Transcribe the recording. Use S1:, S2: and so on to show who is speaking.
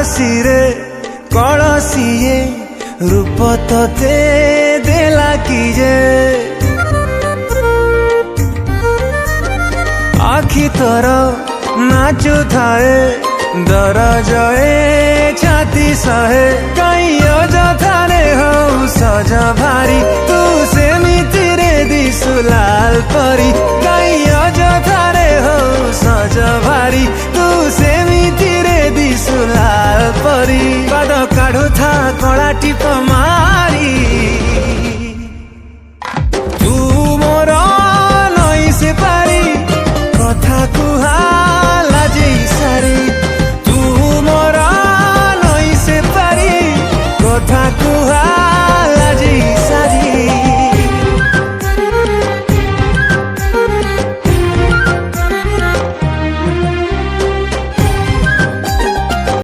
S1: रे कलसीए रूप तोते देला किजे आखि तोर नाचु थाए दरजए छाती सहे कहीं अजथारे हो सज भारी तू सेमिति रे दिसु लाल परी कहीं अजथारे हो सज भारी तू सेमिति रे दिसु लाल परी पाद काढु था कला टिप